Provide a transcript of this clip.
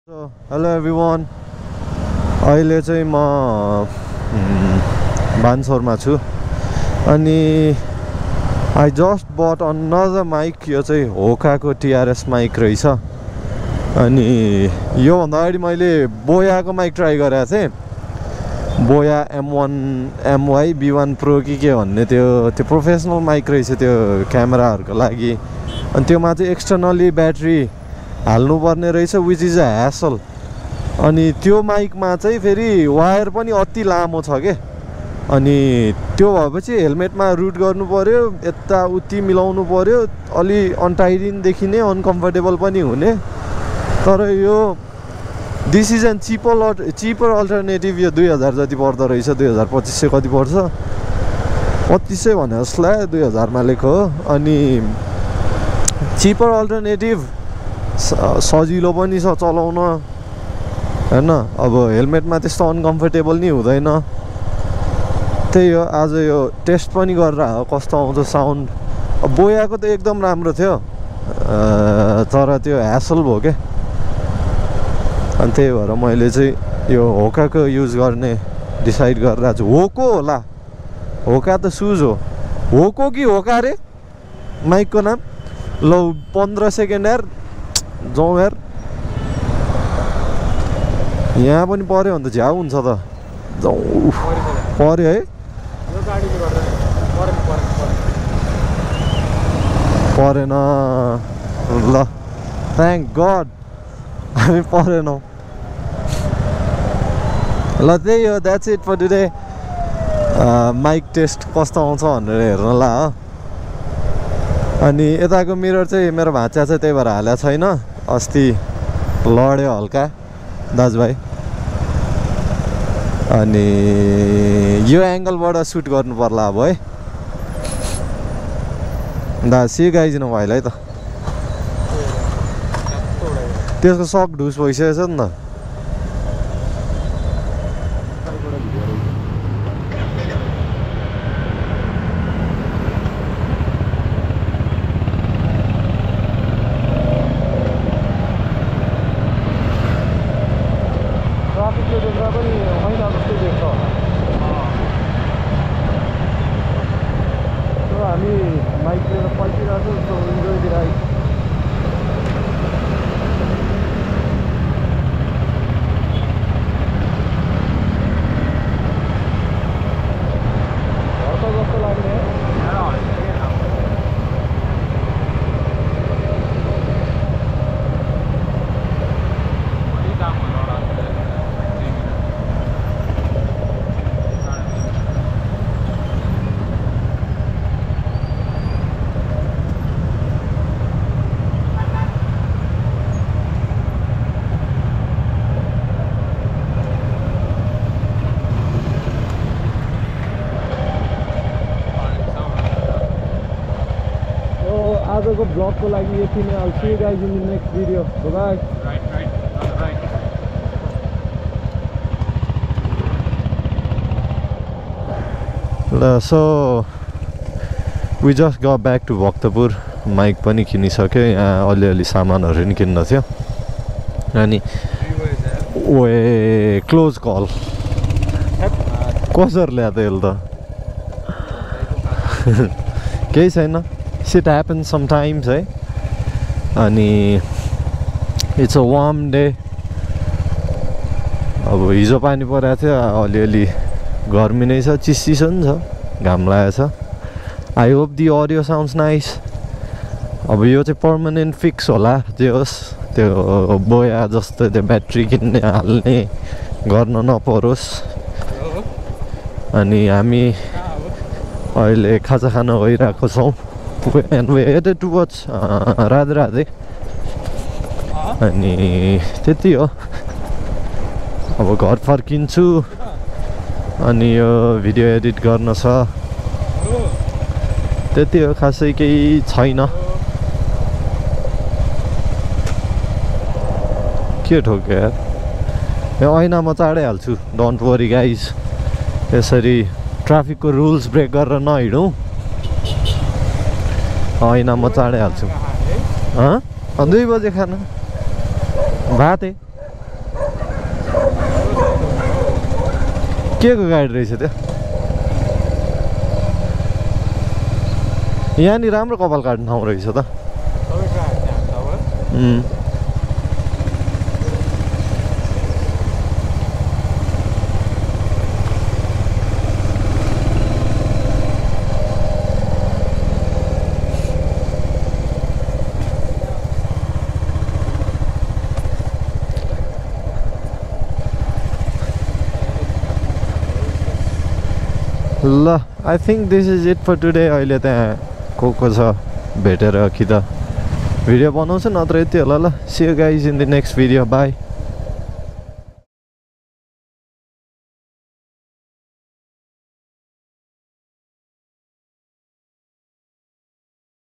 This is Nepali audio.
हेलो एभ्रिवान अहिले चाहिँ म भान्सरमा छु अनि I just but another mic. यो चाहिँ होकाको टिआरएस माइक रहेछ। अनि योभन्दा अगाडि मैले बोयाको माइक ट्राई गरेको थिएँ, बोया M1 B1 Pro कि के भन्ने त्यो प्रोफेसनल माइक रहेछ त्यो क्यामेराहरूको लागि। अनि त्योमा चाहिँ एक्सटर्नली ब्याट्री हाल्नुपर्ने रहेछ विच इज अ ह्यासल। अनि त्यो माइकमा चाहिँ फेरि वायर पनि अति लामो छ के। अनि त्यो भएपछि हेलमेटमा रुट गर्नु पर्यो, यताउति मिलाउनु पर्यो, अलि अनटाइडिङ देखिने, अनकम्फर्टेबल पनि हुने। तर यो this is an cheaper alternative. यो 2000 जति पर्दो रहेछ, 2500 कति पर्छ, 2500 भने जसलाई 2000मा लेखो हो। अनि चिपर अल्टरनेटिभ, सजिलो पनि छ चलाउन हैन। अब हेलमेटमा त्यस्तो अनकम्फर्टेबल नि हुँदैन। त्यही हो, आज यो टेस्ट पनि गरेर हो कस्तो आउँछ साउन्ड। बोयाको त एकदम राम्रो थियो, तर त्यो ह्यासल भयो के। अनि त्यही भएर मैले चाहिँ यो होकाको युज गर्ने डिसाइड गरेर छु। होको होला, होका त सुज हो। होको कि होका रे माइकको नाम? ल 15 सेकेन्ड यार, जाउँ यार। यहाँ पनि पऱ्यो भने त झ्याउ हुन्छ त। जाउँ, पऱ्यो है, परेन ल, थ्याङ्क गड हामी परेनौँ। ल त्यही हो, that's it for today. Mic test कस्तो आउँछ भनेर हेर्नला हो। अनि यताको मिरर चाहिँ मेरो भान्जा चाहिँ त्यही भएर हालेको छैन, अस्ति लड्यो हल्का दाजुभाइ। अनि यो एङ्गलबाट सुट गर्नु पर्ला अब है। दा सी गाइजिनु भयो है त, त्यसको सक ढुस भइसकेछ नि त। ट्राफिकले देख्दा पनि मैला जस्तै देख्छ होला। सो हामी माइक लिएर पल्टिरहेको छौँ। So enjoy the ride. घरको जस्तो लाग्ने आजको ब्लगको लागि यति नै। I'll see you guys in the next video. Bye. Right. So we just got back to Bhaktapur. Mic पनि किनिसक्यो, यहाँ अलिअलि सामानहरू नि किन्न थियो। अनि ओए क्लोज कल कसरी ल्याएको यसले त? केही छैन, shit happens sometimes है। अनि it's a warm day। अब हिजो पानी परेको थियो, अलिअलि गर्मी नै छ, चिसो नि छ, घाम लागेको छ। I hope the audio sounds nice. अब यो चाहिँ पर्मानेन्ट फिक्स होला, जे होस् त्यो बोया जस्तो त्यो ब्याट्री किन्ने हाल्ने गर्न नपरोस्। अनि हामी अहिले खाजा खान गइरहेको छौँ। And we headed towards Radhe. अनि त्यति हो, अब घर फर्किन्छु। अनि यो भिडियो एडिट गर्न छ, त्यति हो, खासै केही छैन। के ठोक्यो यार, यो ऐना म चाँडै हाल्छु, डोन्ट वरी गाइज। यसरी ट्राफिकको रुल्स ब्रेक गरेर नहिँडौँ। ऐना म चाँडै हाल्छु। 2 बजे खाना भात है। के को गाडी रहेछ त्यो यहाँ नि राम्रो कपाल काट्ने ठाउँ रहेछ त ल I think this is it for today अहिले त्यहाँ को छ भेटेर कि त भिडियो बनाउँछु नत्र यति होला ल see you guys in the next video by